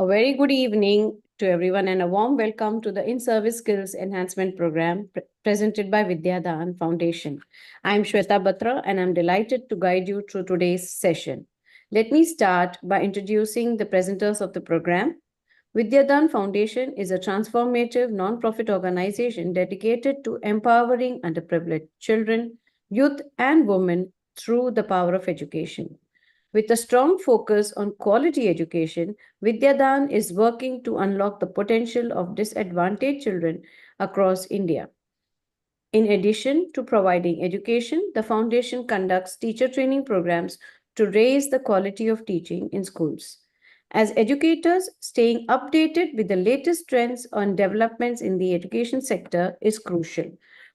A very good evening to everyone and a warm welcome to the In-Service Skills Enhancement Program presented by VidyaDaan Foundation. I'm Shweta Batra and I'm delighted to guide you through today's session. Let me start by introducing the presenters of the program. VidyaDaan Foundation is a transformative non-profit organization dedicated to empowering underprivileged children, youth, and women through the power of education. With a strong focus on quality education, VidyaDaan is working to unlock the potential of disadvantaged children across India. In addition to providing education, the foundation conducts teacher training programs to raise the quality of teaching in schools. As educators, staying updated with the latest trends on developments in the education sector is crucial.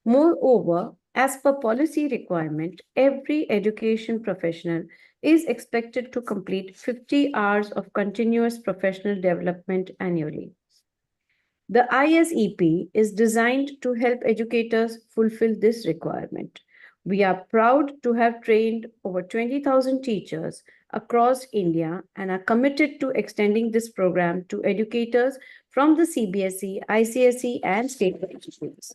Moreover, as per policy requirement, every education professional is expected to complete 50 hours of continuous professional development annually. The ISEP is designed to help educators fulfill this requirement. We are proud to have trained over 20,000 teachers across India and are committed to extending this program to educators from the CBSE, ICSE, and state schools.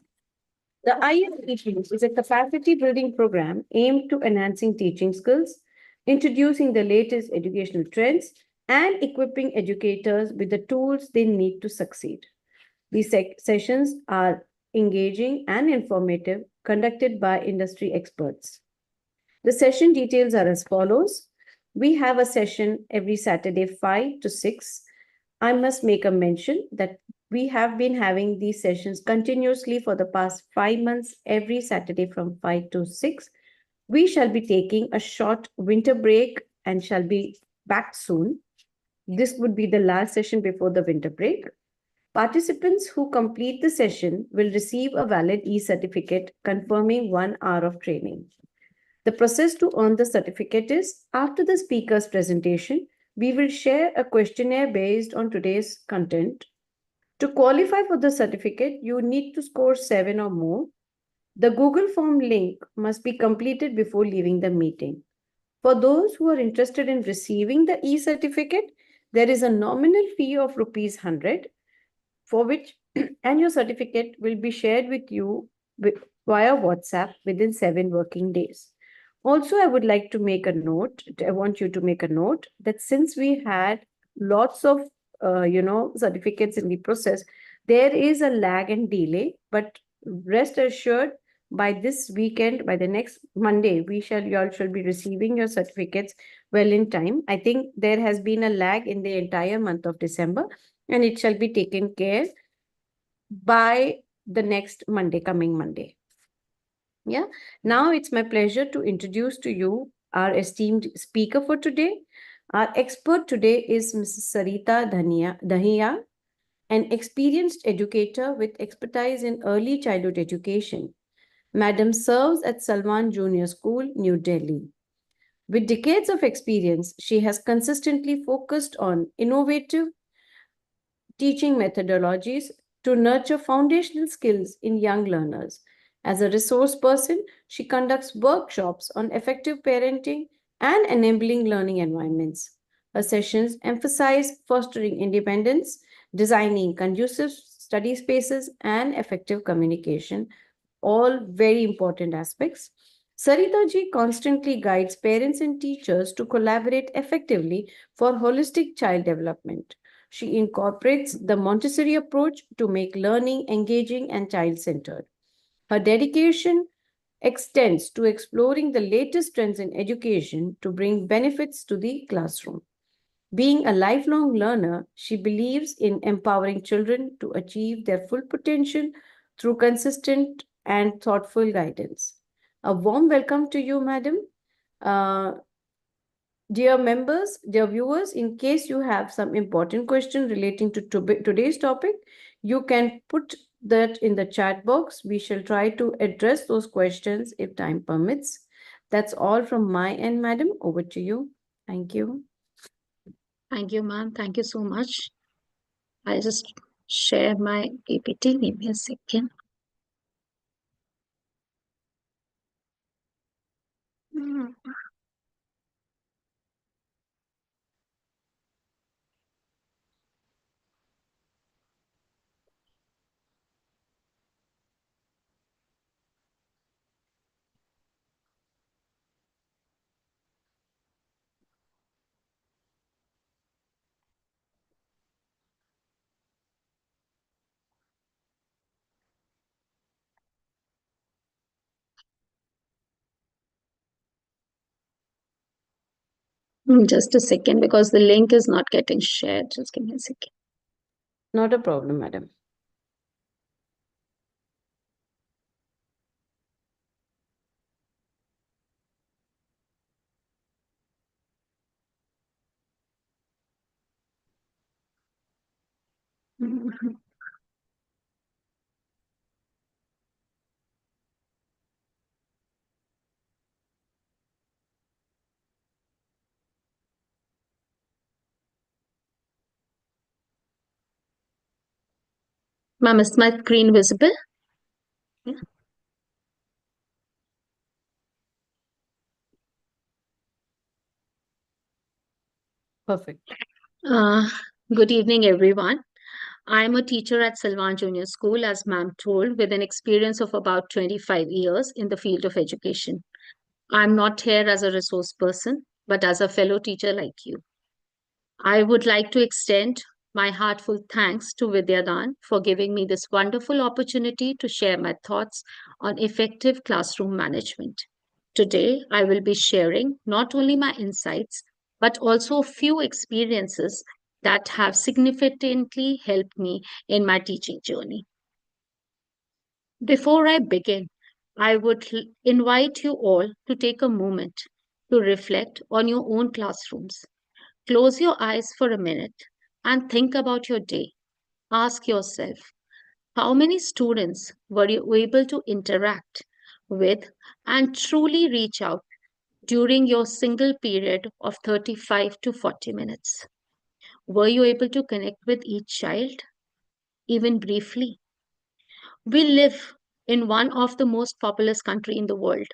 The ISEP is a capacity building program aimed to enhancing teaching skills, introducing the latest educational trends, and equipping educators with the tools they need to succeed. These sessions are engaging and informative, conducted by industry experts. The session details are as follows. We have a session every Saturday, 5 to 6. I must make a mention that we have been having these sessions continuously for the past 5 months, every Saturday from 5 to 6. We shall be taking a short winter break and shall be back soon. This would be the last session before the winter break. Participants who complete the session will receive a valid e-certificate confirming 1 hour of training. The process to earn the certificate is after the speaker's presentation, we will share a questionnaire based on today's content. To qualify for the certificate, you need to score 7 or more. The Google form link must be completed before leaving the meeting. For those who are interested in receiving the e-certificate, there is a nominal fee of rupees 100 for which and your certificate will be shared with you via WhatsApp within 7 working days. Also, I would like to make a note. I want you to make a note that since we had lots of certificates in the process, there is a lag and delay. But rest assured, by this weekend, by the next Monday, you all shall be receiving your certificates well in time. I think there has been a lag in the entire month of December, and it shall be taken care by the next Monday, coming Monday. Yeah. Now it's my pleasure to introduce to you our esteemed speaker for today. Our expert today is Mrs. Sarita Dahiya, an experienced educator with expertise in early childhood education. Madam serves at Salman Junior School, New Delhi. With decades of experience, she has consistently focused on innovative teaching methodologies to nurture foundational skills in young learners. As a resource person, she conducts workshops on effective parenting and enabling learning environments. Her sessions emphasize fostering independence, designing conducive study spaces, and effective communication, all very important aspects. Sarita ji constantly guides parents and teachers to collaborate effectively for holistic child development. She incorporates the Montessori approach to make learning engaging and child centered. Her dedication extends to exploring the latest trends in education to bring benefits to the classroom. Being a lifelong learner, she believes in empowering children to achieve their full potential through consistent and thoughtful guidance. A warm welcome to you, madam. Uh, Dear members, dear viewers, in case you have some important question relating to today's topic, you can put that in the chat box. We shall try to address those questions if time permits. That's all from my end, madam. Over to you. Thank you. Thank you, ma'am. Thank you so much. I just share my PPT. Give me a second. Just a second, because the link is not getting shared. Just give me a second. Not a problem, madam. Ma'am, is my screen visible? Yeah. Perfect. Uh, Good evening, everyone. I'm a teacher at Silvan Junior School, as ma'am told, with an experience of about 25 years in the field of education. I'm not here as a resource person, but as a fellow teacher like you. I would like to extend my heartfelt thanks to VidyaDaan for giving me this wonderful opportunity to share my thoughts on effective classroom management. Today, I will be sharing not only my insights, but also a few experiences that have significantly helped me in my teaching journey. Before I begin, I would invite you all to take a moment to reflect on your own classrooms. Close your eyes for a minute and think about your day. Ask yourself, how many students were you able to interact with and truly reach out during your single period of 35 to 40 minutes? Were you able to connect with each child, even briefly? We live in one of the most populous country in the world,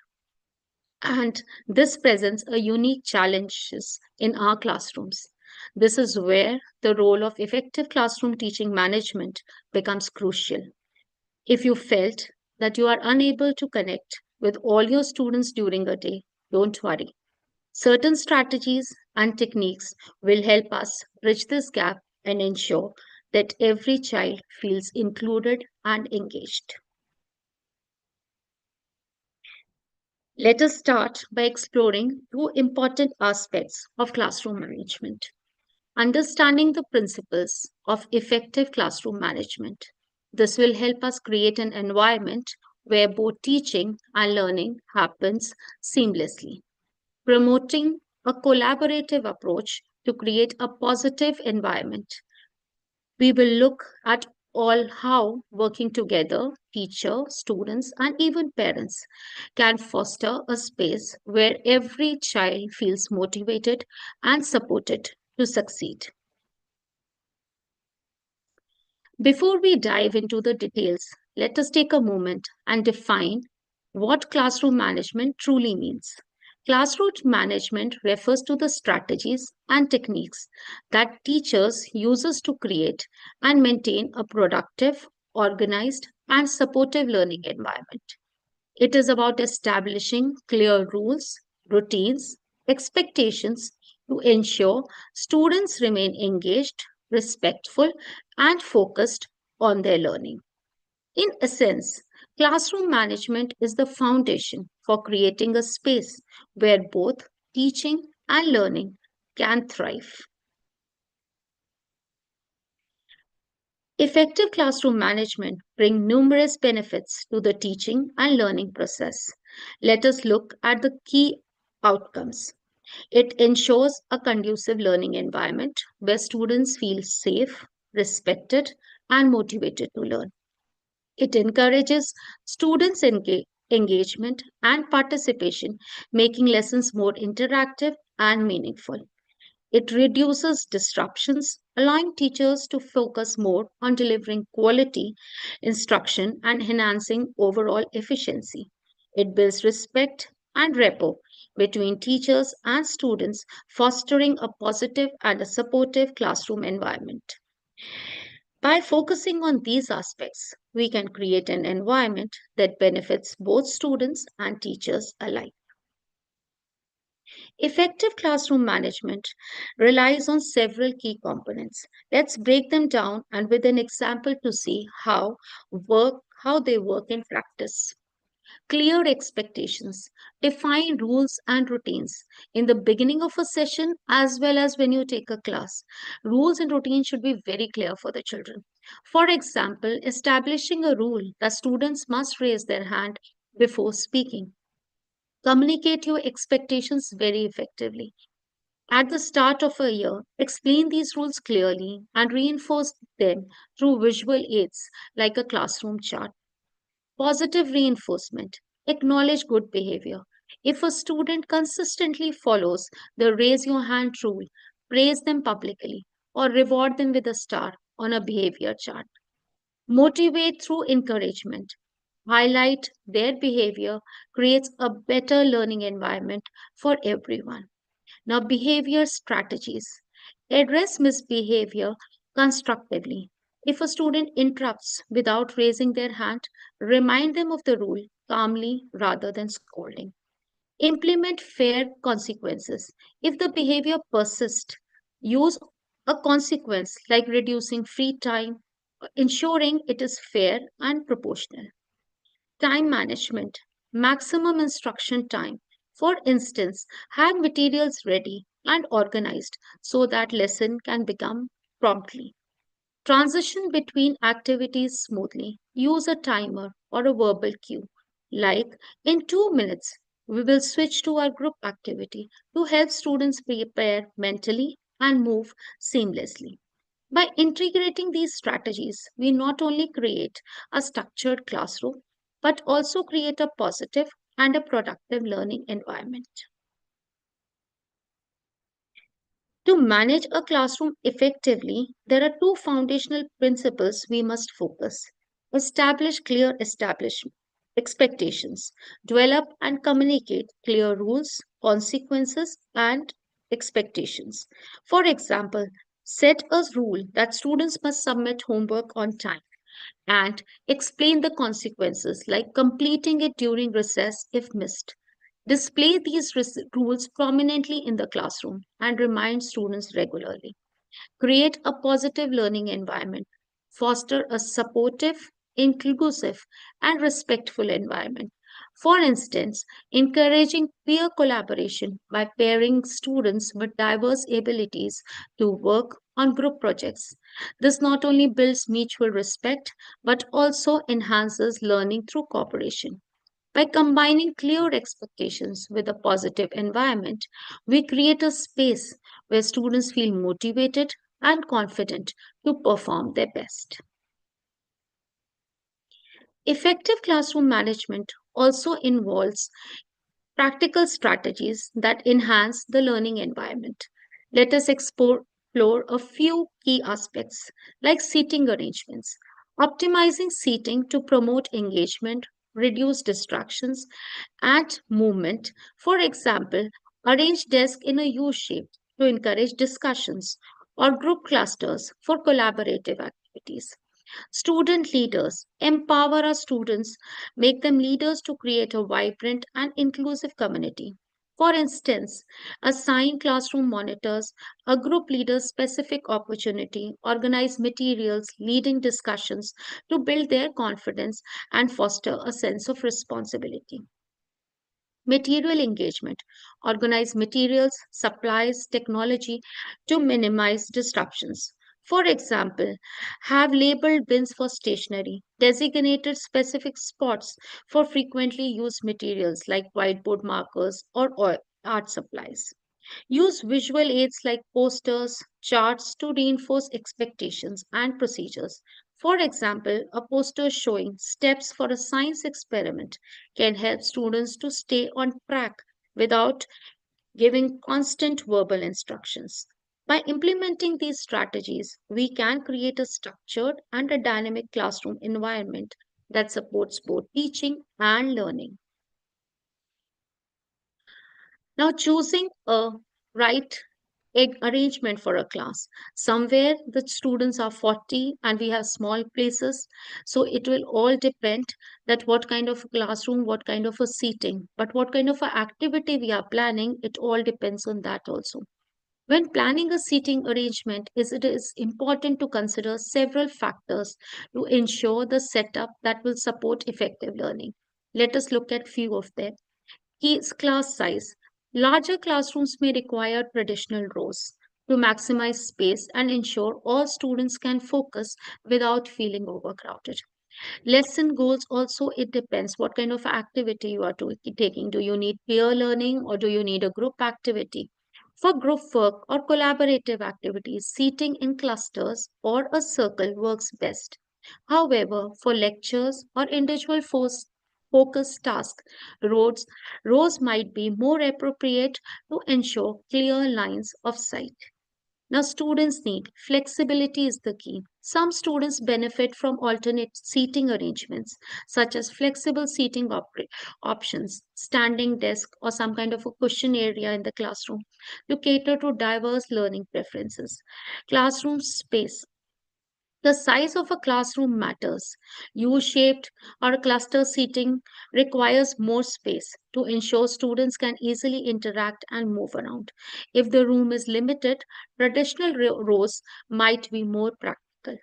and this presents a unique challenges in our classrooms. This is where the role of effective classroom teaching management becomes crucial. If you felt that you are unable to connect with all your students during a day, don't worry. Certain strategies and techniques will help us bridge this gap and ensure that every child feels included and engaged. Let us start by exploring two important aspects of classroom management. Understanding the principles of effective classroom management. This will help us create an environment where both teaching and learning happens seamlessly. Promoting a collaborative approach to create a positive environment. We will look at all how working together, teacher, students, and even parents can foster a space where every child feels motivated and supported to succeed. Before we dive into the details, let us take a moment and define what classroom management truly means. Classroom management refers to the strategies and techniques that teachers uses to create and maintain a productive, organized, and supportive learning environment. It is about establishing clear rules, routines, expectations to ensure students remain engaged, respectful, and focused on their learning. In essence, classroom management is the foundation for creating a space where both teaching and learning can thrive. Effective classroom management brings numerous benefits to the teaching and learning process. Let us look at the key outcomes. It ensures a conducive learning environment where students feel safe, respected, and motivated to learn. It encourages students' engagement and participation, making lessons more interactive and meaningful. It reduces disruptions, allowing teachers to focus more on delivering quality instruction and enhancing overall efficiency. It builds respect and rapport between teachers and students, fostering a positive and a supportive classroom environment. By focusing on these aspects, we can create an environment that benefits both students and teachers alike. Effective classroom management relies on several key components. Let's break them down and with an example to see how they work in practice. Clear expectations. Define rules and routines in the beginning of a session as well as when you take a class. Rules and routines should be very clear for the children. For example, establishing a rule that students must raise their hand before speaking. Communicate your expectations very effectively. At the start of a year, explain these rules clearly and reinforce them through visual aids like a classroom chart. Positive reinforcement. Acknowledge good behavior. If a student consistently follows the raise your hand rule, praise them publicly or reward them with a star on a behavior chart. Motivate through encouragement. Highlight their behavior creates a better learning environment for everyone. Now, behavior strategies. Address misbehavior constructively. If a student interrupts without raising their hand, remind them of the rule calmly rather than scolding. Implement fair consequences. If the behavior persists, use a consequence like reducing free time, ensuring it is fair and proportional. Time management, maximum instruction time. For instance, have materials ready and organized so that lesson can become promptly. Transition between activities smoothly. Use a timer or a verbal cue. Like in 2 minutes, we will switch to our group activity to help students prepare mentally and move seamlessly. By integrating these strategies, we not only create a structured classroom, but also create a positive and a productive learning environment. To manage a classroom effectively, there are two foundational principles we must focus. Establish clear expectations, develop and communicate clear rules, consequences, and expectations. For example, set a rule that students must submit homework on time and explain the consequences, like completing it during recess if missed. Display these rules prominently in the classroom and remind students regularly. Create a positive learning environment. Foster a supportive, inclusive, and respectful environment. For instance, encouraging peer collaboration by pairing students with diverse abilities to work on group projects. This not only builds mutual respect but also enhances learning through cooperation. By combining clear expectations with a positive environment, we create a space where students feel motivated and confident to perform their best. Effective classroom management also involves practical strategies that enhance the learning environment. Let us explore a few key aspects like seating arrangements. Optimizing seating to promote engagement, reduce distractions, and movement. For example, arrange desks in a U shape to encourage discussions or group clusters for collaborative activities. Student leaders empower our students, make them leaders to create a vibrant and inclusive community. For instance, assign classroom monitors, a group leader's specific opportunity, organize materials, leading discussions to build their confidence and foster a sense of responsibility. Material engagement. Organize materials, supplies, technology to minimize disruptions. For example, have labeled bins for stationery, designated specific spots for frequently used materials like whiteboard markers or art supplies. Use visual aids like posters, charts to reinforce expectations and procedures. For example, a poster showing steps for a science experiment can help students to stay on track without giving constant verbal instructions. By implementing these strategies, we can create a structured and a dynamic classroom environment that supports both teaching and learning. Now, choosing a right arrangement for a class. Somewhere the students are 40 and we have small places. So it will all depend that what kind of classroom, what kind of a seating, but what kind of a activity we are planning, it all depends on that also. When planning a seating arrangement, it is important to consider several factors to ensure the setup that will support effective learning. Let us look at few of them. Key is class size. Larger classrooms may require traditional rows to maximize space and ensure all students can focus without feeling overcrowded. Lesson goals also, it depends what kind of activity you are taking. Do you need peer learning or do you need a group activity? For group work or collaborative activities, seating in clusters or a circle works best. However, for lectures or individual focused tasks, roads, rows might be more appropriate to ensure clear lines of sight. Now, students need flexibility is the key. Some students benefit from alternate seating arrangements, such as flexible seating options, standing desk, or some kind of a cushion area in the classroom to cater to diverse learning preferences. Classroom space. The size of a classroom matters. U shaped or cluster seating requires more space to ensure students can easily interact and move around. If the room is limited, traditional rows might be more practical.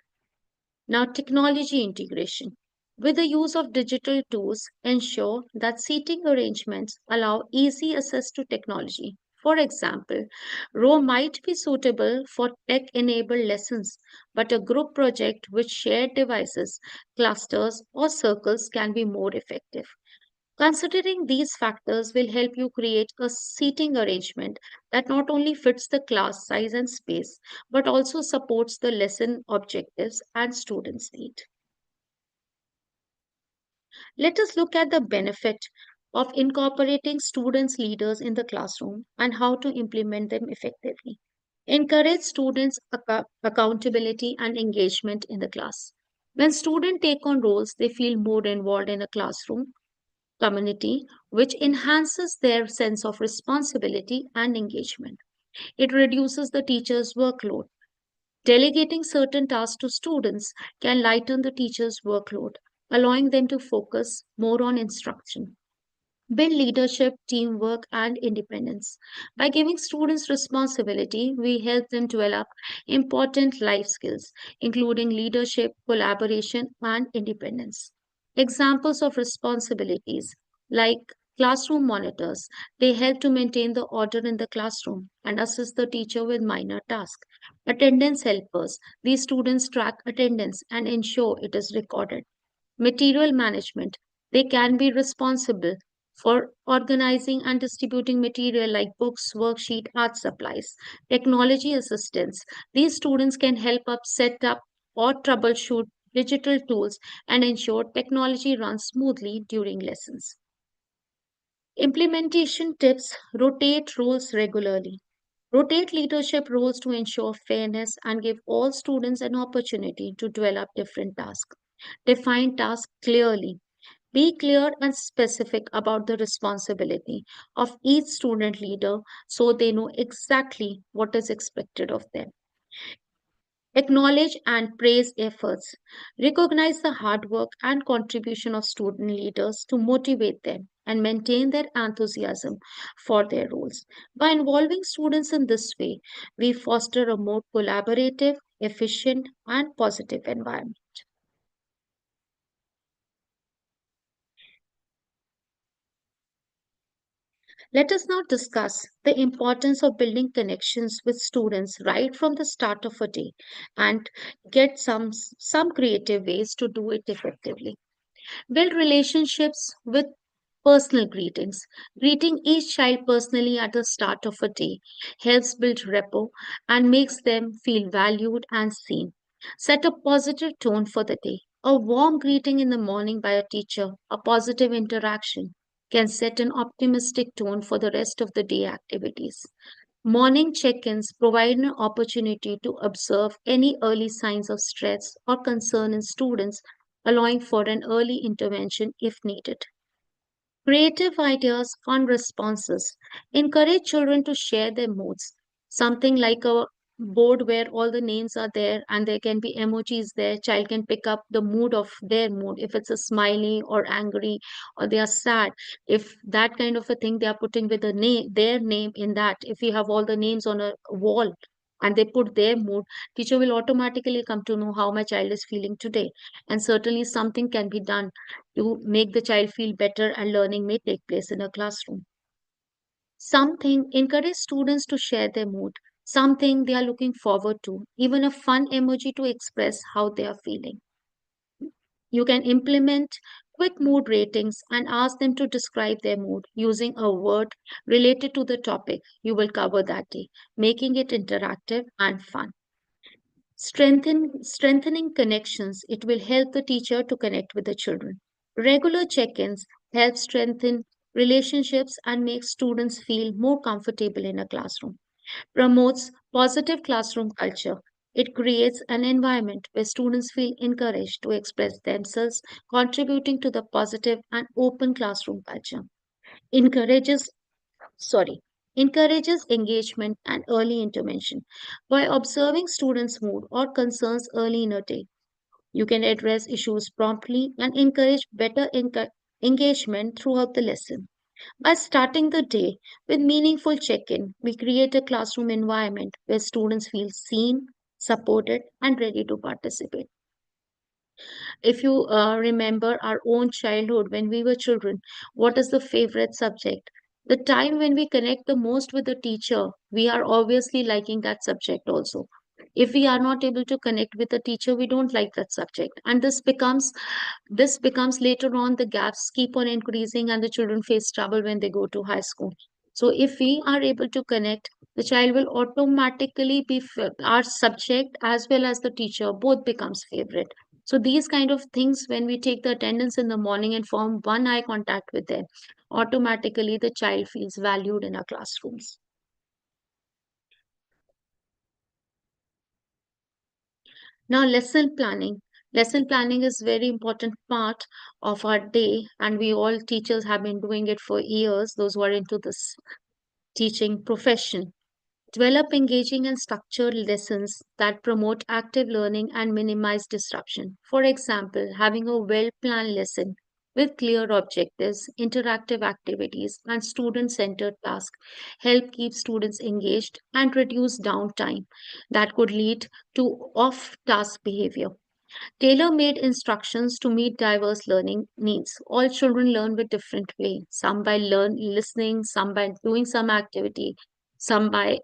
Now, technology integration. With the use of digital tools, ensure that seating arrangements allow easy access to technology. For example, row might be suitable for tech-enabled lessons, but a group project with shared devices, clusters, or circles can be more effective. Considering these factors will help you create a seating arrangement that not only fits the class size and space, but also supports the lesson objectives and students' need. Let us look at the benefit of incorporating students' leaders in the classroom and how to implement them effectively. Encourage students' accountability and engagement in the class. When students take on roles, they feel more involved in a classroom community, which enhances their sense of responsibility and engagement. It reduces the teacher's workload. Delegating certain tasks to students can lighten the teacher's workload, allowing them to focus more on instruction. Build leadership, teamwork, and independence. By giving students responsibility, we help them develop important life skills, including leadership, collaboration, and independence. Examples of responsibilities like classroom monitors, they help to maintain the order in the classroom and assist the teacher with minor tasks. Attendance helpers, these students track attendance and ensure it is recorded. Material management, they can be responsible for organizing and distributing material like books, worksheet, art supplies. Technology assistance, these students can help up set up or troubleshoot digital tools and ensure technology runs smoothly during lessons. Implementation tips, rotate roles regularly. Rotate leadership roles to ensure fairness and give all students an opportunity to develop different tasks. Define tasks clearly. Be clear and specific about the responsibility of each student leader so they know exactly what is expected of them. Acknowledge and praise efforts. Recognize the hard work and contribution of student leaders to motivate them and maintain their enthusiasm for their roles. By involving students in this way, we foster a more collaborative, efficient, and positive environment. Let us now discuss the importance of building connections with students right from the start of a day and get some creative ways to do it effectively. Build relationships with personal greetings. Greeting each child personally at the start of a day helps build rapport and makes them feel valued and seen. Set a positive tone for the day. A warm greeting in the morning by a teacher, a positive interaction, can set an optimistic tone for the rest of the day activities. Morning check ins provide an opportunity to observe any early signs of stress or concern in students, allowing for an early intervention if needed. Creative ideas on responses. Encourage children to share their moods. Something like a board where all the names are there and there can be emojis there. Child can pick up the mood of their mood. If it's a smiley or angry or they are sad. If that kind of a thing they are putting with a name, their name in that. If you have all the names on a wall and they put their mood, teacher will automatically come to know how my child is feeling today. And certainly something can be done to make the child feel better, and learning may take place in a classroom. Something encourage students to share their mood, something they are looking forward to, even a fun emoji to express how they are feeling. You can implement quick mood ratings and ask them to describe their mood using a word related to the topic you will cover that day, making it interactive and fun. Strengthening connections, it will help the teacher to connect with the children. Regular check-ins help strengthen relationships and make students feel more comfortable in a classroom. Promotes positive classroom culture. It creates an environment where students feel encouraged to express themselves, contributing to the positive and open classroom culture. Encourages sorry encourages engagement and early intervention. By observing students' mood or concerns early in a day, you can address issues promptly and encourage better engagement throughout the lesson. By starting the day with meaningful check-in, we create a classroom environment where students feel seen, supported, and ready to participate. If you remember our own childhood when we were children, what is the favorite subject? The time when we connect the most with the teacher, we are obviously liking that subject also. If we are not able to connect with the teacher, we don't like that subject. And this becomes later on, the gaps keep on increasing and the children face trouble when they go to high school. So if we are able to connect, the child will automatically our subject as well as the teacher both becomes favorite. So these kind of things, when we take the attendance in the morning and form one eye contact with them, automatically the child feels valued in our classrooms. Now, lesson planning. Lesson planning is very important part of our day, and we all teachers have been doing it for years, those who are into this teaching profession. Develop engaging and structured lessons that promote active learning and minimize disruption. For example, having a well planned lesson with clear objectives, interactive activities, and student centered tasks help keep students engaged and reduce downtime that could lead to off task behavior. Tailor made instructions to meet diverse learning needs. All children learn with different way. Some by listening, some by doing some activity, some by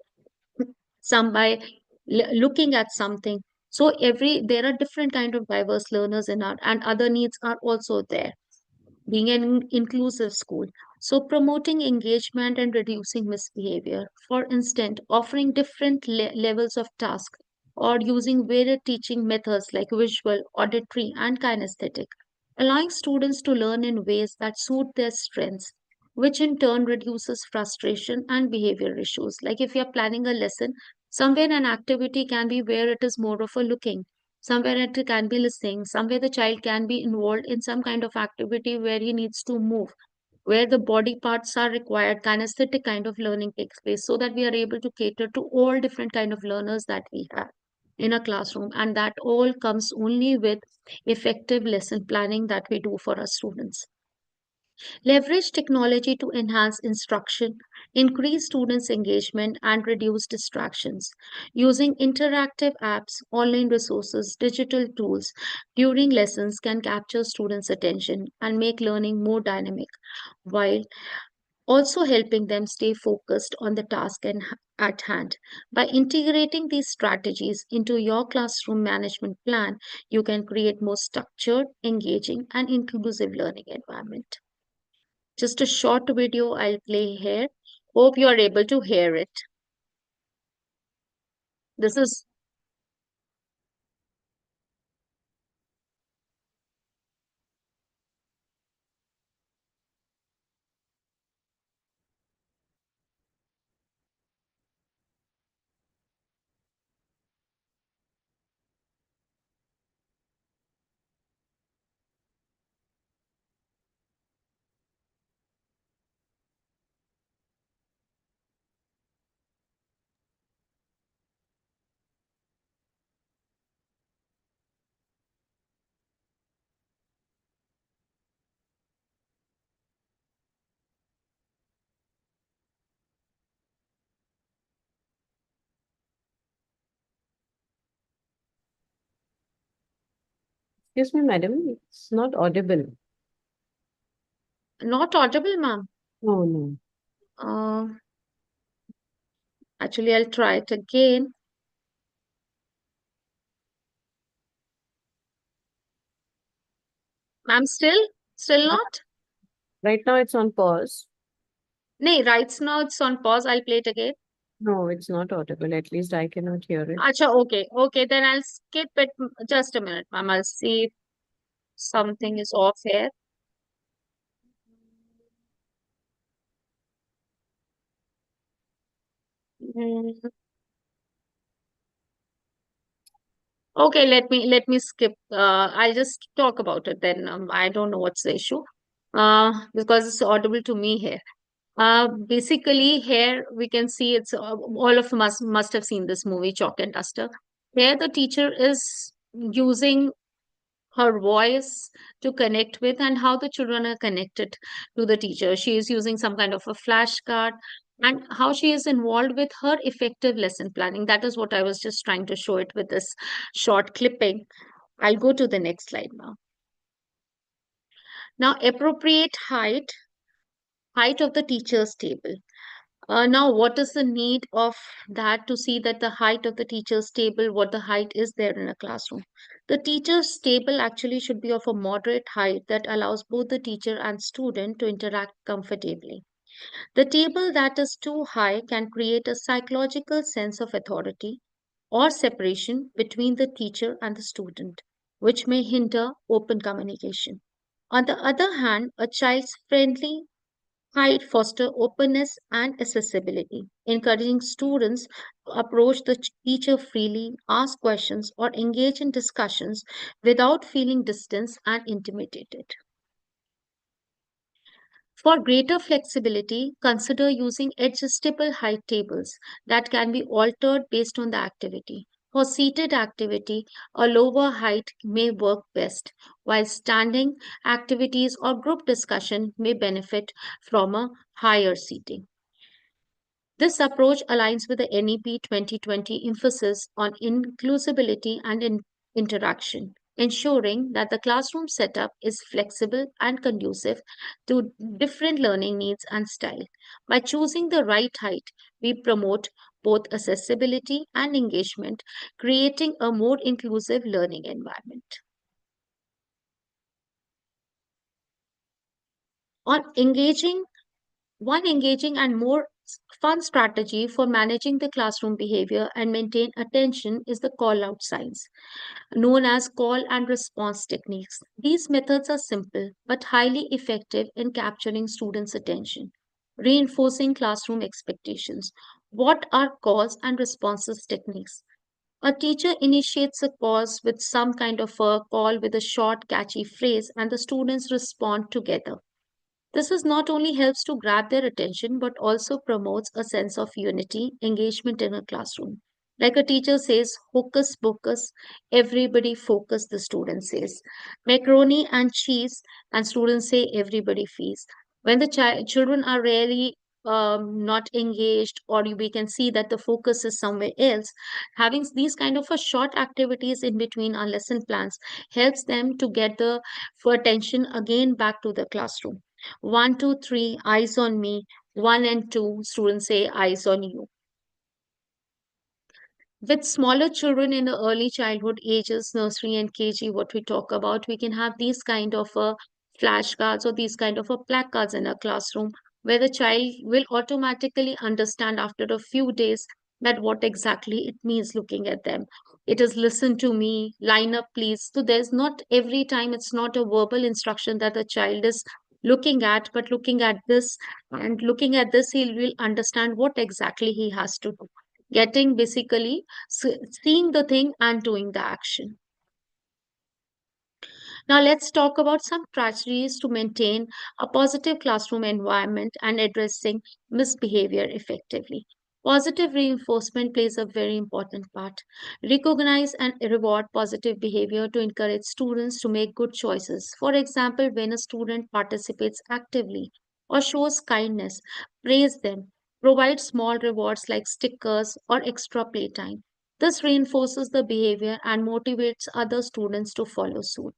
looking at something. So there are different kind of diverse learners in our, and other needs are also there, being an inclusive school. So, promoting engagement and reducing misbehavior. For instance, offering different levels of task or using varied teaching methods like visual, auditory, and kinesthetic, allowing students to learn in ways that suit their strengths, which in turn reduces frustration and behavior issues. Like if you're planning a lesson, somewhere an activity can be where it is more of a looking, somewhere it can be listening, somewhere the child can be involved in some kind of activity where he needs to move, where the body parts are required, kinesthetic kind of learning takes place, so that we are able to cater to all different kind of learners that we have in a classroom. And that all comes only with effective lesson planning that we do for our students. Leverage technology to enhance instruction, increase students' engagement, and reduce distractions. Using interactive apps, online resources, digital tools during lessons can capture students' attention and make learning more dynamic, while also helping them stay focused on the task at hand. By integrating these strategies into your classroom management plan, you can create more structured, engaging, and inclusive learning environment. Just a short video I'll play here. Hope you are able to hear it. This is Excuse me, madam. It's not audible. Not audible, ma'am. No, no. Uh, Actually, I'll try it again. Ma'am, still Uh, not? Right now it's on pause. No, right now it's on pause. I'll play it again. No, it's not audible. At least I cannot hear it. Acha, okay. Then I'll skip it. Just a minute, ma'am. I'll see if something is off here. Mm, okay, let me skip. I'll just talk about it then. I don't know what's the issue. Because it's audible to me here. Basically, here we can see it's all of us must have seen this movie, Chalk and Duster. Here, the teacher is using her voice to connect with, and how the children are connected to the teacher. She is using some kind of a flashcard, and how she is involved with her effective lesson planning. That is what I was just trying to show it with this short clipping. I'll go to the next slide now. Now, appropriate height of the teacher's table. Now, what is the need of that to see that the height of the teacher's table, what the height is there in a classroom? The teacher's table actually should be of a moderate height that allows both the teacher and student to interact comfortably. The table that is too high can create a psychological sense of authority or separation between the teacher and the student, which may hinder open communication. On the other hand, a child's friendly height foster openness and accessibility, encouraging students to approach the teacher freely, ask questions, or engage in discussions without feeling distanced and intimidated. For greater flexibility, consider using adjustable height tables that can be altered based on the activity. For seated activity, a lower height may work best, while standing activities or group discussion may benefit from a higher seating. This approach aligns with the NEP 2020 emphasis on inclusivity and interaction, ensuring that the classroom setup is flexible and conducive to different learning needs and style. By choosing the right height, we promote both accessibility and engagement, creating a more inclusive learning environment. On engaging One engaging and more fun strategy for managing the classroom behavior and maintain attention is the call out signs, known as call and response techniques. These methods are simple but highly effective in capturing students' attention, reinforcing classroom expectations. What are calls and responses techniques? A teacher initiates a pause with some kind of a call with a short, catchy phrase, and the students respond together. This is not only helps to grab their attention but also promotes a sense of unity, engagement in a classroom. Like a teacher says, hocus pocus, everybody focus, the student says. Macaroni and cheese, and students say everybody feeds. When the children are really not engaged, or we can see that the focus is somewhere else, having these kind of a short activities in between our lesson plans helps them to get the for attention again back to the classroom. One, two, three, eyes on me. One and two, students say eyes on you. With smaller children in the early childhood ages, nursery and KG, what we talk about, we can have these kind of flashcards or these kind of placards in a classroom where the child will automatically understand after a few days that what exactly it means looking at them. It is listen to me, line up please. So there's not every time it's not a verbal instruction that the child is looking at, but looking at this and looking at this, he will understand what exactly he has to do, getting basically seeing the thing and doing the action. Now, let's talk about some strategies to maintain a positive classroom environment and addressing misbehavior effectively. Positive reinforcement plays a very important part. Recognize and reward positive behavior to encourage students to make good choices. For example, when a student participates actively or shows kindness, praise them. Provide small rewards like stickers or extra playtime. This reinforces the behavior and motivates other students to follow suit.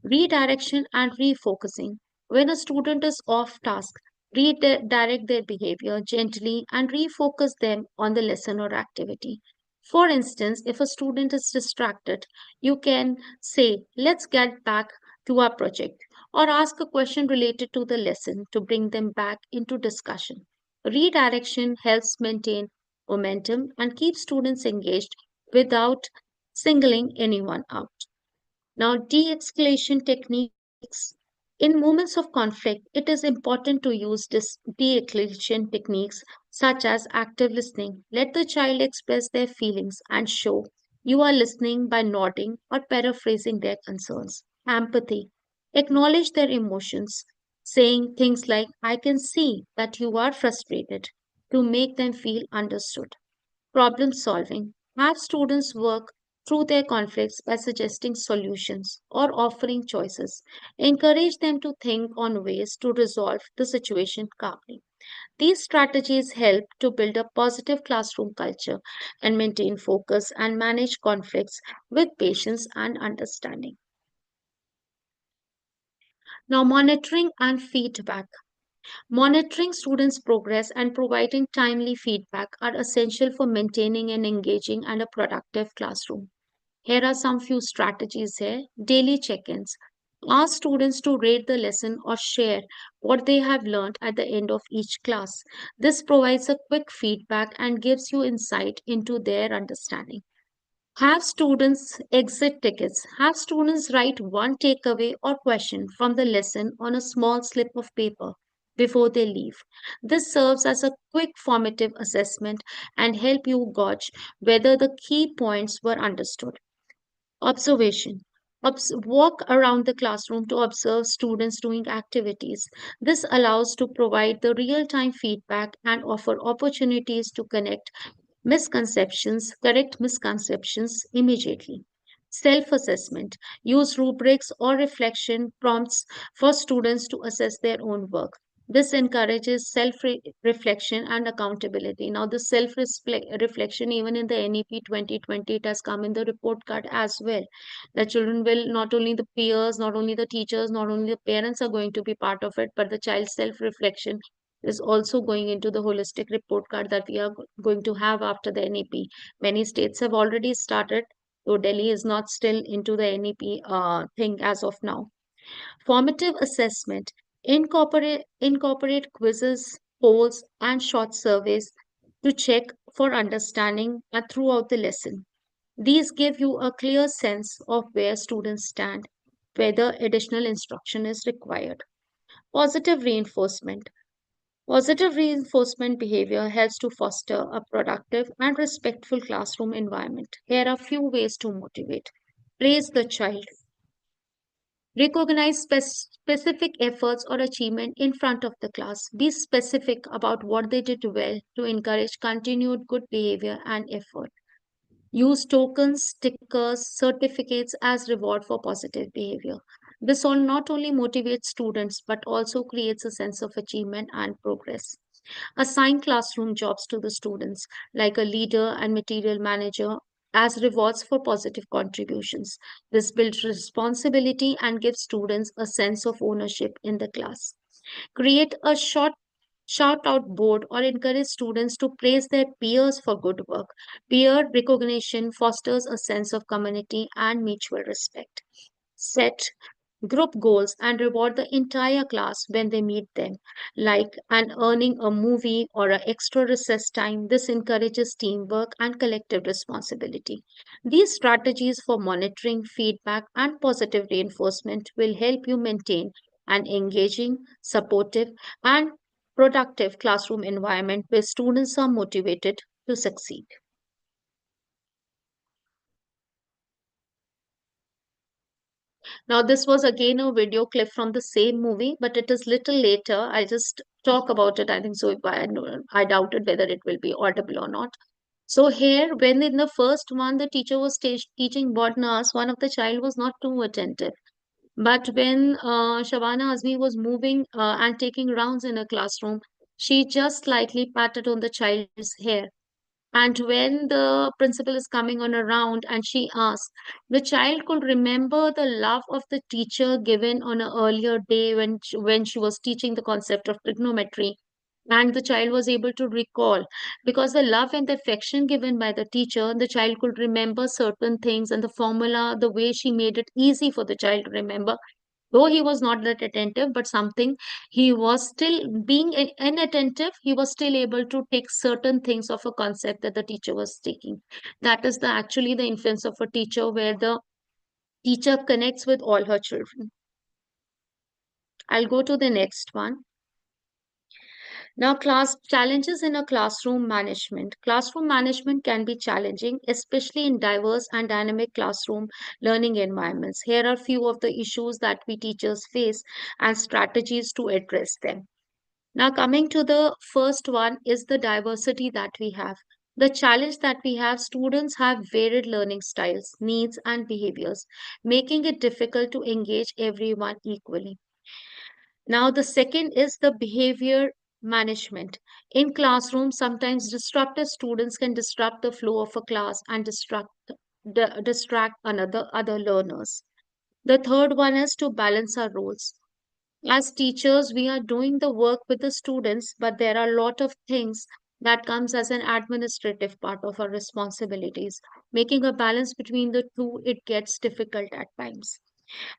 Redirection and refocusing. When a student is off task, redirect their behavior gently and refocus them on the lesson or activity. For instance, if a student is distracted, you can say, "Let's get back to our project," or ask a question related to the lesson to bring them back into discussion. Redirection helps maintain momentum and keep students engaged without singling anyone out. Now, de escalation techniques. In moments of conflict, it is important to use de escalation techniques such as active listening. Let the child express their feelings and show you are listening by nodding or paraphrasing their concerns. Empathy. Acknowledge their emotions, saying things like, "I can see that you are frustrated," to make them feel understood. Problem solving. Have students work through their conflicts by suggesting solutions or offering choices. Encourage them to think on ways to resolve the situation calmly. These strategies help to build a positive classroom culture and maintain focus and manage conflicts with patience and understanding. Now, monitoring and feedback. Monitoring students' progress and providing timely feedback are essential for maintaining an engaging and a productive classroom. Here are some few strategies here. Daily check-ins. Ask students to rate the lesson or share what they have learned at the end of each class. This provides a quick feedback and gives you insight into their understanding. Have students exit tickets. Have students write one takeaway or question from the lesson on a small slip of paper before they leave. This serves as a quick formative assessment and help you gauge whether the key points were understood. Observation. Walk around the classroom to observe students doing activities. This allows to provide the real-time feedback and offer opportunities to correct misconceptions immediately. Self assessment. Use rubrics or reflection prompts for students to assess their own work. This encourages self reflection and accountability. Now, the self reflection, even in the NEP 2020, it has come in the report card as well. The children will, not only the peers, not only the teachers, not only the parents are going to be part of it, but the child's self reflection is also going into the holistic report card that we are going to have after the NEP. Many states have already started, so Delhi is not still into the NEP thing as of now. Formative assessment. Incorporate quizzes, polls, and short surveys to check for understanding throughout the lesson. These give you a clear sense of where students stand, whether additional instruction is required. Positive reinforcement. Positive reinforcement behavior helps to foster a productive and respectful classroom environment. Here are few ways to motivate. Praise the child. Recognize specific efforts or achievement in front of the class. Be specific about what they did well to encourage continued good behavior and effort. Use tokens, stickers, certificates as reward for positive behavior. This all not only motivates students but also creates a sense of achievement and progress. Assign classroom jobs to the students, like a leader and material manager, as rewards for positive contributions. This builds responsibility and gives students a sense of ownership in the class. Create a short shout out board or encourage students to praise their peers for good work. Peer recognition fosters a sense of community and mutual respect. Set group goals and reward the entire class when they meet them, like an earning a movie or an extra recess time. This encourages teamwork and collective responsibility. These strategies for monitoring, feedback, and positive reinforcement will help you maintain an engaging, supportive, and productive classroom environment where students are motivated to succeed. Now, this was again a video clip from the same movie, but it is little later. I just talk about it. I think so. I doubted whether it will be audible or not. So here, when in the first one, the teacher was teaching Bodnas, one of the child was not too attentive. But when Shabana Azmi was moving and taking rounds in a classroom, she just slightly patted on the child's hair And when the principal is coming on around and she asks, the child could remember the love of the teacher given on an earlier day when she was teaching the concept of trigonometry. And the child was able to recall, because the love and the affection given by the teacher, the child could remember certain things, and the formula, the way she made it easy for the child to remember, though he was not that attentive, but something, he was still being inattentive, he was still able to take certain things of a concept that the teacher was taking. That is the actually the influence of a teacher, where the teacher connects with all her children. I'll go to the next one. Now, class challenges in a classroom management. Classroom management can be challenging, especially in diverse and dynamic classroom learning environments. Here are few of the issues that we teachers face and strategies to address them. Now, coming to the first one is the diversity that we have. The challenge that we have, students have varied learning styles, needs, and behaviors, making it difficult to engage everyone equally. Now, the second is the behavior management. In classrooms, sometimes disruptive students can disrupt the flow of a class and distract another other learners. The third one is to balance our roles. As teachers, we are doing the work with the students, but there are a lot of things that comes as an administrative part of our responsibilities. Making a balance between the two, it gets difficult at times.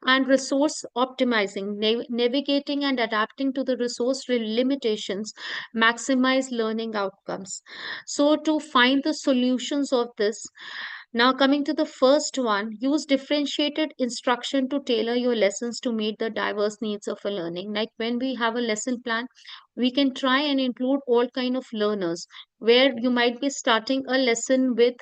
And resource optimizing, navigating and adapting to the resource limitations, maximize learning outcomes. So to find the solutions of this, now coming to the first one, use differentiated instruction to tailor your lessons to meet the diverse needs of a learning. Like when we have a lesson plan, we can try and include all kind of learners, where you might be starting a lesson with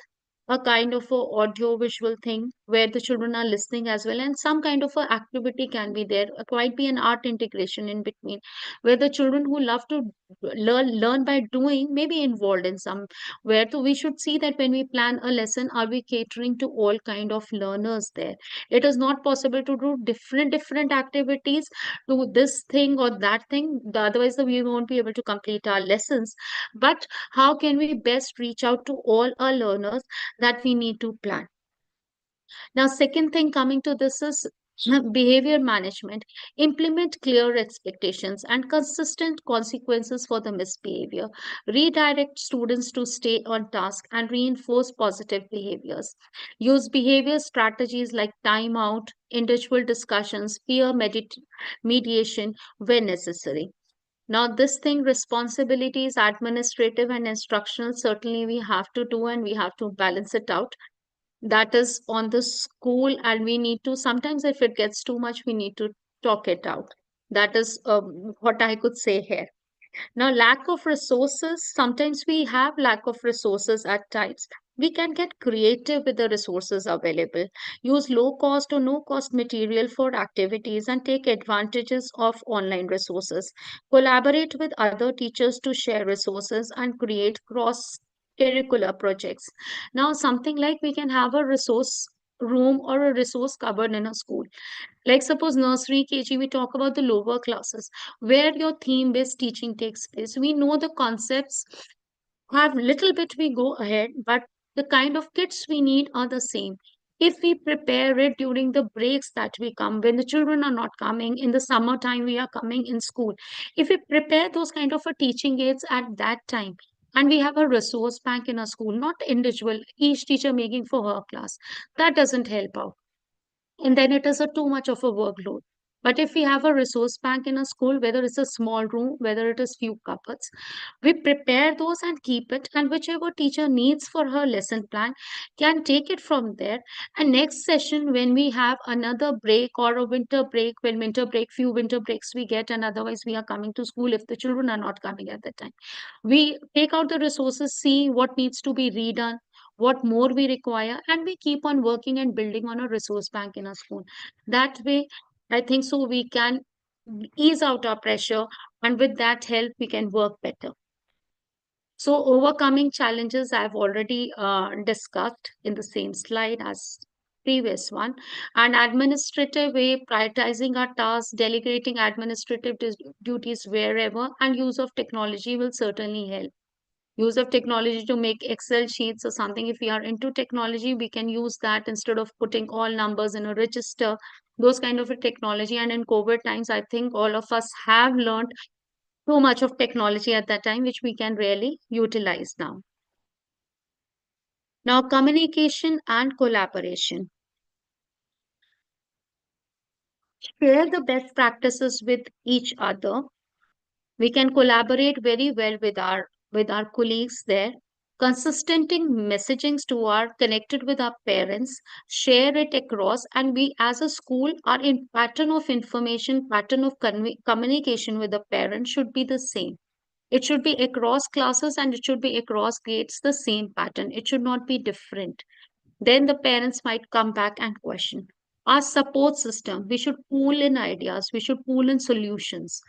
a kind of a audio visual thing where the children are listening as well, and some kind of a activity can be there. Quite be an art integration in between, where the children who love to learn by doing may be involved in some where. So we should see that when we plan a lesson, are we catering to all kind of learners there? It is not possible to do different activities to this thing or that thing, otherwise we won't be able to complete our lessons. But how can we best reach out to all our learners, that we need to plan. Now, second thing coming to this is behavior management. Implement clear expectations and consistent consequences for the misbehavior. Redirect students to stay on task and reinforce positive behaviors. Use behavior strategies like timeout, individual discussions, mediation when necessary. Now, this thing, responsibilities, administrative and instructional, certainly we have to do, and we have to balance it out. That is on the school, and we need to sometimes, if it gets too much, we need to talk it out. That is what I could say here. Now, lack of resources, sometimes we have lack of resources at times. We can get creative with the resources available. Use low cost or no cost material for activities and take advantages of online resources. Collaborate with other teachers to share resources and create cross curricular projects. Now, something like we can have a resource room or a resource cupboard in a school. Like suppose nursery, KG, we talk about the lower classes where your theme-based teaching takes place. We know the concepts have little bit we go ahead, but the kind of kits we need are the same. If we prepare it during the breaks that we come, when the children are not coming, in the summertime we are coming in school. If we prepare those kind of a teaching aids at that time, and we have a resource bank in a school, not individual, each teacher making for her class, that doesn't help out, and then it is a too much of a workload. But if we have a resource bank in a school, whether it's a small room, whether it is few cupboards, we prepare those and keep it, and whichever teacher needs for her lesson plan can take it from there. And next session, when we have another break or a winter break, when winter break, few winter breaks we get, and otherwise we are coming to school if the children are not coming at that time, we take out the resources, see what needs to be redone, what more we require, and we keep on working and building on a resource bank in our school. That way, I think so we can ease out our pressure, and with that help, we can work better. So, overcoming challenges I've already discussed in the same slide as previous one. And administrative way, prioritizing our tasks, delegating administrative duties wherever, and use of technology will certainly help. use of technology to make Excel sheets or something. If we are into technology, we can use that instead of putting all numbers in a register, those kind of a technology. And in COVID times, I think all of us have learned too much of technology at that time, which we can really utilize now. Now, communication and collaboration. Share the best practices with each other. We can collaborate very well with our colleagues there. Consistent messagings to our connected with our parents, share it across, and we as a school, our in pattern of information, pattern of communication with the parents should be the same. It should be across classes and it should be across grades, the same pattern. It should not be different. Then the parents might come back and question. Our support system, we should pool in ideas, we should pool in solutions.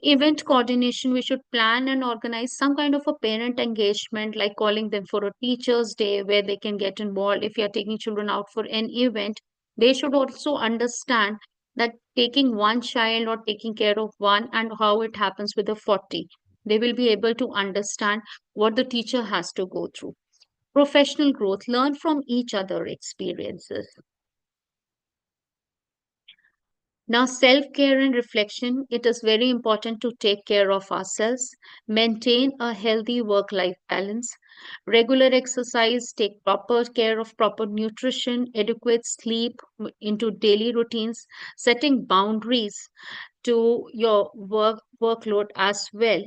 Event coordination, we should plan and organize some kind of a parent engagement, like calling them for a teachers' day where they can get involved. If you are taking children out for an event, they should also understand that taking one child or taking care of one and how it happens with the 40. They will be able to understand what the teacher has to go through. Professional growth, learn from each other experiences. Now, self care and reflection, it is very important to take care of ourselves, maintain a healthy work life balance, regular exercise, take proper care of proper nutrition, adequate sleep into daily routines, setting boundaries to your workload as well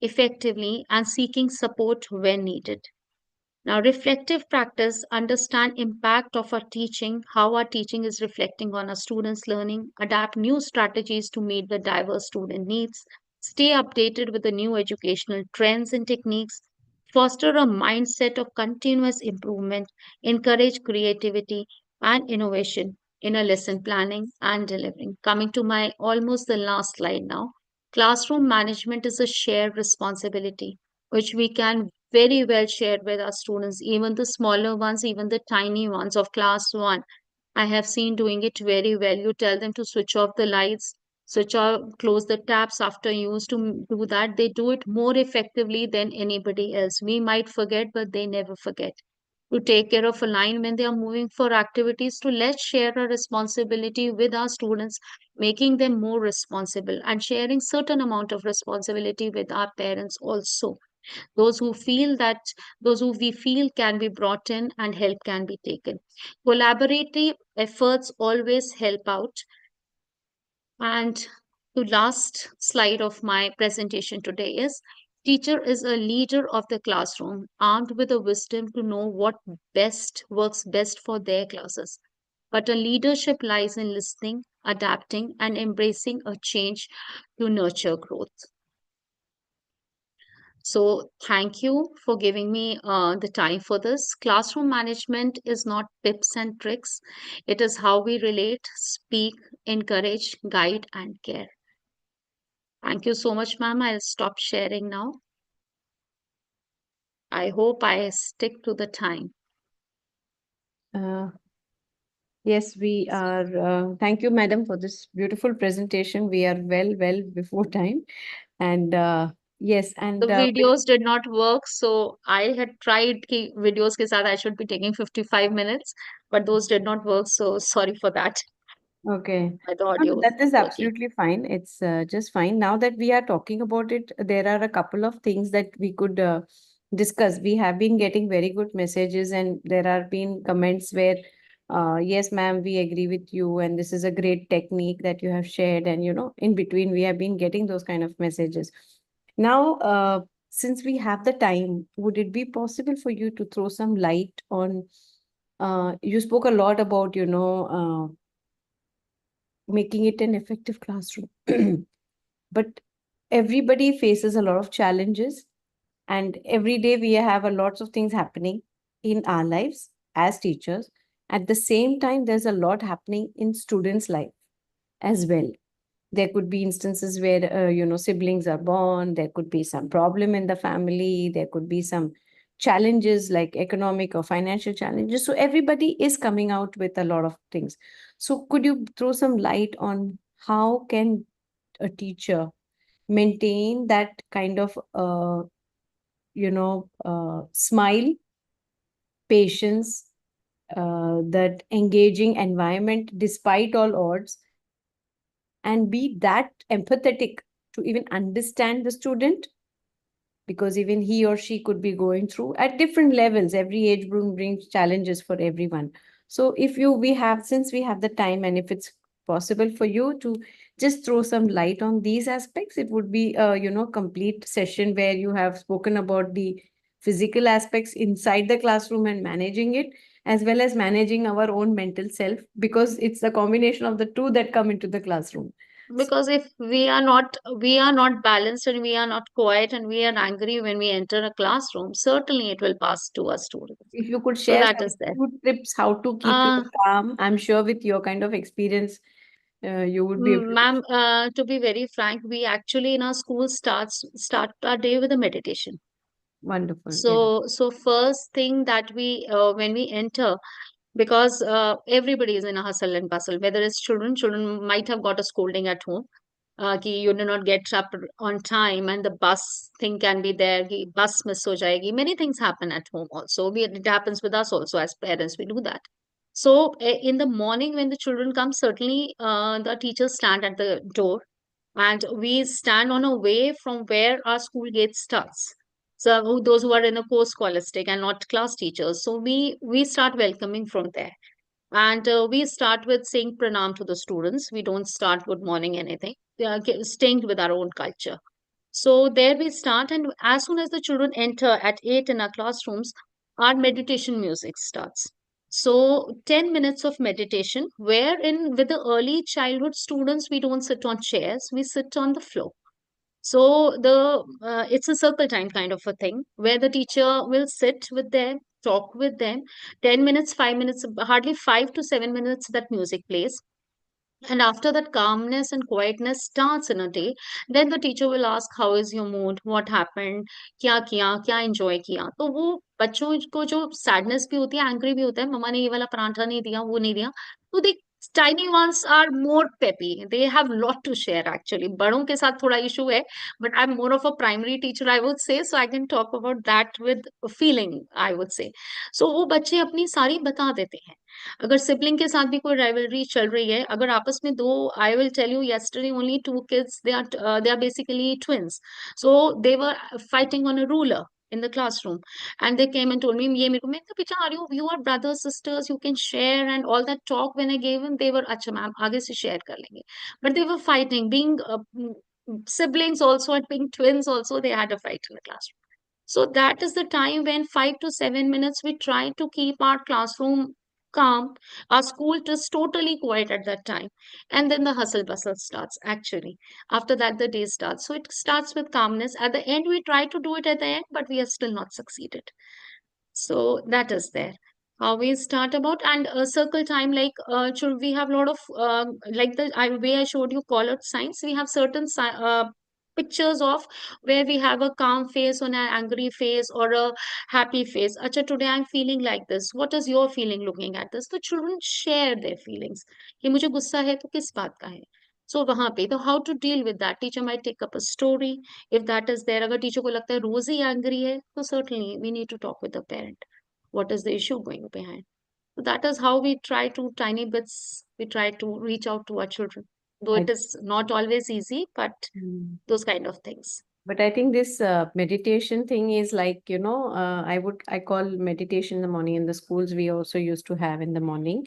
effectively, and seeking support when needed. Now, reflective practice, understand impact of our teaching, how our teaching is reflecting on our students' learning, adapt new strategies to meet the diverse student needs, stay updated with the new educational trends and techniques, foster a mindset of continuous improvement, encourage creativity and innovation in a lesson planning and delivering. Coming to my almost the last slide now. Classroom management is a shared responsibility which we can very well share with our students, even the smaller ones, even the tiny ones of class one. I have seen doing it very well. You tell them to switch off the lights, switch off, close the taps after use to do that. They do it more effectively than anybody else. We might forget, but they never forget. To take care of a line when they are moving for activities, to let's share a responsibility with our students, making them more responsible and sharing certain amount of responsibility with our parents also, those who feel that those who we feel can be brought in and help can be taken. Collaborative efforts always help out. And the last slide of my presentation today is teacher is a leader of the classroom, armed with the wisdom to know what best works best for their classes. But a leadership lies in listening, adapting, and embracing a change to nurture growth. So, thank you for giving me the time for this. Classroom management is not tips and tricks, it is how we relate, speak, encourage, guide, and care. Thank you so much, ma'am. I'll stop sharing now. I hope I stick to the time. Uh, yes, we are. Thank you, madam, for this beautiful presentation. We are well before time. And yes, The and videos did not work, so I had tried videos ke saath I should be taking 55 minutes, but those did not work. So sorry for that. okay. The No, no, audio was that is working. absolutely fine. It's just fine. Now that we are talking about it, there are a couple of things that we could discuss. We have been getting very good messages, and there have been comments where, yes, ma'am, we agree with you, and this is a great technique that you have shared. And, in between, we have been getting those kind of messages. Now, since we have the time, would it be possible for you to throw some light on? You spoke a lot about, making it an effective classroom. But everybody faces a lot of challenges, and every day we have a lots of things happening in our lives as teachers. At the same time, there's a lot happening in students' life as well. There could be instances where siblings are born, there could be some problem in the family, there could be some challenges like economic or financial challenges, so everybody is coming out with a lot of things. So could you throw some light on how can a teacher maintain that kind of smile, patience, that engaging environment despite all odds, and be that empathetic to even understand the student, because even he or she could be going through at different levels. Every age group brings challenges for everyone. So if you we have since we have the time, and if it's possible for you to just throw some light on these aspects, it would be a complete session where you have spoken about the physical aspects inside the classroom and managing it, as well as managing our own mental self, because it's the combination of the two that come into the classroom. Because if we are not balanced and we are not quiet and we are angry when we enter a classroom, certainly it will pass to our students. If you could So share that some is there. few tips how to keep Uh, your calm, I'm sure with your kind of experience, you would be able to. Ma'am, to be very frank, we actually in our school start our day with a meditation. Wonderful. Yeah. So first thing that we when we enter, because everybody is in a hustle and bustle, whether it's children might have got a scolding at home, कि you do not get up on time and the bus thing can be there, कि bus miss ho jayegi. Many things happen at home also. It happens with us also as parents, we do that. So in the morning when the children come, certainly the teachers stand at the door and we stand on a way from where our school gate starts. So those who are in a course scholastic and not class teachers, so we start welcoming from there, and we start with saying pranam to the students. We don't start good morning anything. We are staying with our own culture. So there we start, and as soon as the children enter at 8 in our classrooms, our meditation music starts. So 10 minutes of meditation, wherein with the early childhood students, we don't sit on chairs, we sit on the floor. So the it's a circle time kind of a thing where the teacher will sit with them, talk with them. 10 minutes, 5 minutes, hardly 5 to 7 minutes that music plays. And after that calmness and quietness starts in a day, then the teacher will ask, how is your mood? What happened? क्या किया? क्या enjoy किया? तो वो बच्चों को जो sadness भी होती है, angry भी होता है, मम्मा ने ये वाला पराठा नहीं दिया, वो नहीं दिया. तो the tiny ones are more peppy. They have lot to share actually. बड़ों के साथ थोड़ा issue है, but I'm more of a primary teacher, I would say, so I can talk about that with feeling, I would say. So वो बच्चे अपनी सारी बता देते हैं. अगर सिबलिंग के साथ भी कोई राइवलरी चल रही है, अगर आपस में दो, I will tell you, yesterday only two kids, they are basically twins, so they were fighting on a ruler in the classroom, and they came and told me, ये मेरे को, मैं कहा बेटा, are you are brothers sisters, you can share, and all that talk when I gave them, they were, अच्छा ma'am आगे से share कर लेंगे, but they were fighting, being siblings also and being twins also, they had a fight in the classroom. So that is the time when 5 to 7 minutes we try to keep our classroom calm. Our school is totally quiet at that time. And then the hustle bustle starts actually. After that, the day starts. So it starts with calmness. At the end, we try to do it at the end, but we are still not succeeded. So that is there. How we start about, and circle time, like should we have a lot of like the way I showed you colored signs. We have certain pictures of where we have a calm face on an angry face or a happy face. Acha, today I'm feeling like this. What is your feeling looking at this? The children share their feelings. कि मुझे गुस्सा है तो किस बात का है? So वहाँ पे, तो how to deal with that? Teacher might take up a story if that is there. अगर टीचर को लगता है रोज ही एंग्री है, तो certainly we need to talk with the parent. What is the issue going behind? So that is how we try to, tiny bits, we try to reach out to our children. Though I, it is not always easy, but Mm. those kind of things. But I think this meditation thing is like, I call meditation in the morning. In the schools, we also used to have in the morning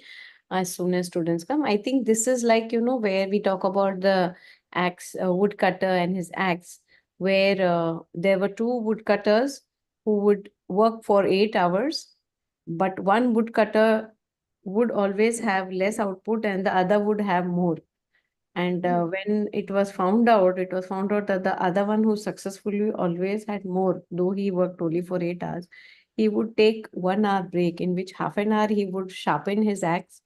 as soon as students come. I think this is like, where we talk about the axe, woodcutter and his axe, where there were two woodcutters who would work for 8 hours, but one woodcutter would always have less output and the other would have more. And Mm. when it was found out that the other one who successfully always had more, though he worked only for 8 hours, he would take 1 hour break, in which half an hour he would sharpen his axe,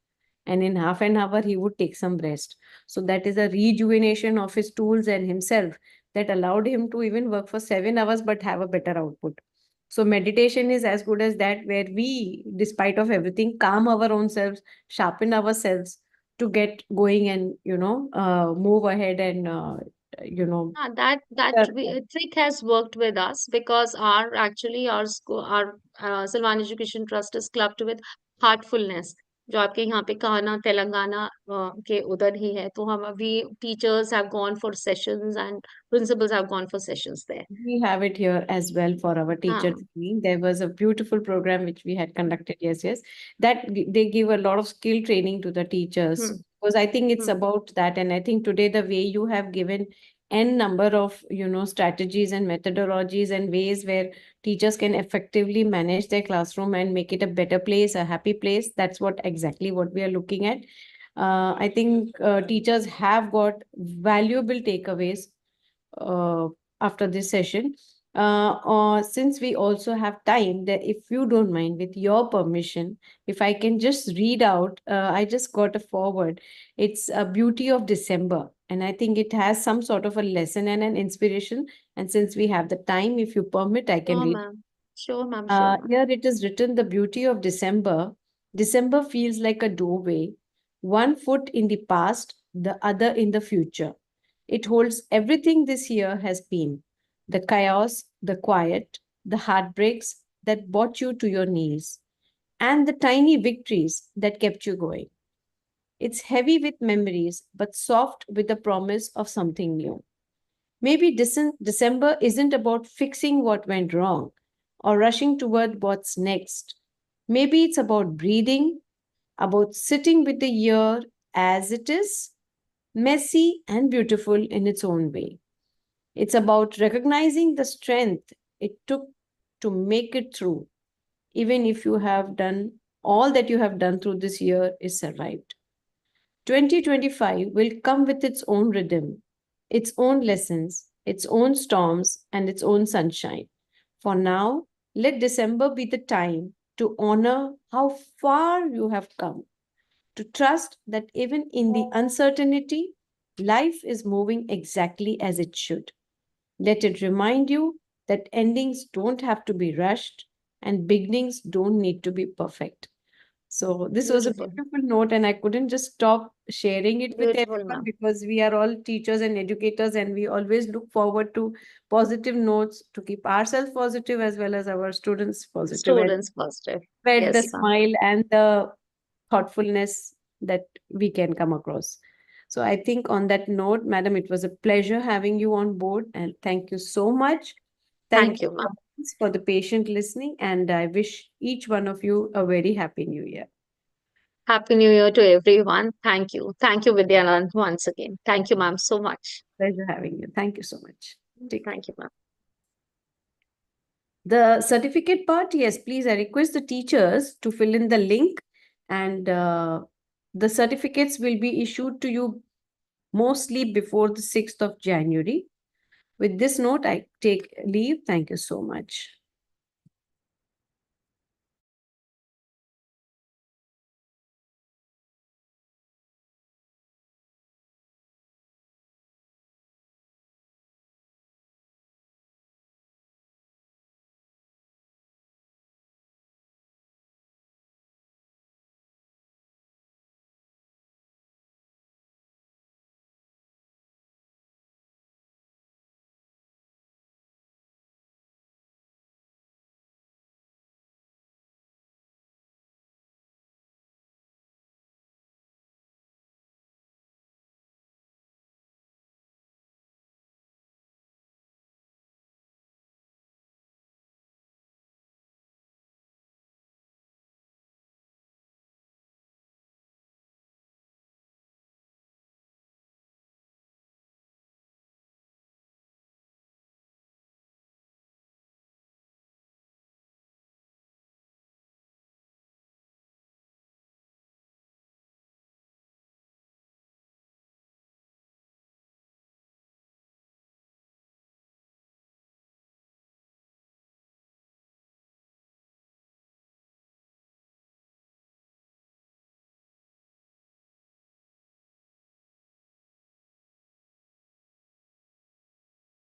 and in half an hour he would take some rest. So that is a rejuvenation of his tools and himself that allowed him to even work for 7 hours but have a better output. So meditation is as good as that, where we, despite of everything, calm our own selves, sharpen ourselves to get going and move ahead and Trick has worked with us because our school, our Silvan Education Trust is clubbed with heartfulness. जो आपके यहाँ पे कहना तेलंगाना के उधर ही है, तो हम अभी teachers have gone for sessions and principals have gone for sessions there. We have it here as well for our teacher हाँ. training. There was a beautiful program which we had conducted. Yes, yes. They give a lot of skill training to the teachers, Hmm. because I think it's Hmm. about that. And I think today the way you have given n number of strategies and methodologies and ways where teachers can effectively manage their classroom and make it a better place, a happy place. That's what exactly what we are looking at. I think teachers have got valuable takeaways uh, after this session. Since we also have time, that if you don't mind, with your permission, if I can just read out, I just got a forward. It's a beauty of December, and I think it has some sort of a lesson and an inspiration. And since we have the time, if you permit, I can Sure, read. ma'am. Sure, ma'am. Sure, ma'am. Here it is written, the beauty of December. December feels like a doorway, one foot in the past, the other in the future. It holds everything this year has been, the chaos, the quiet, the heartbreaks that brought you to your knees, and the tiny victories that kept you going. It's heavy with memories, but soft with the promise of something new. Maybe December isn't about fixing what went wrong or rushing toward what's next. Maybe it's about breathing, about sitting with the year as it is, messy and beautiful in its own way. It's about recognizing the strength it took to make it through, even if you have done all that you have done through this year is survived. 2025 will come with its own rhythm, its own lessons, its own storms, and its own sunshine. For now, let December be the time to honor how far you have come, to trust that even in the uncertainty, life is moving exactly as it should. Let it remind you that endings don't have to be rushed and beginnings don't need to be perfect. So this was a Beautiful. beautiful note, and I couldn't just stop sharing it with Beautiful, everyone ma'am. because we are all teachers and educators, and we always look forward to positive notes to keep ourselves positive as well as our students positive, and Students positive. spread the Yes, ma'am. smile and the thoughtfulness that we can come across. So I think on that note, madam, it was a pleasure having you on board, and thank you so much. Thank Thank you you, ma'am. for the patient listening, and I wish each one of you a very happy new year. Happy New Year to everyone. Thank you. Thank you, VidyaDaan, once again. Thank you, ma'am, so much. Pleasure having you. Thank you so much. Take care. Thank you, ma'am. The certificate part, yes, please, I request the teachers to fill in the link, and the certificates will be issued to you mostly before the 6th of January. With this note, I take leave. Thank you so much.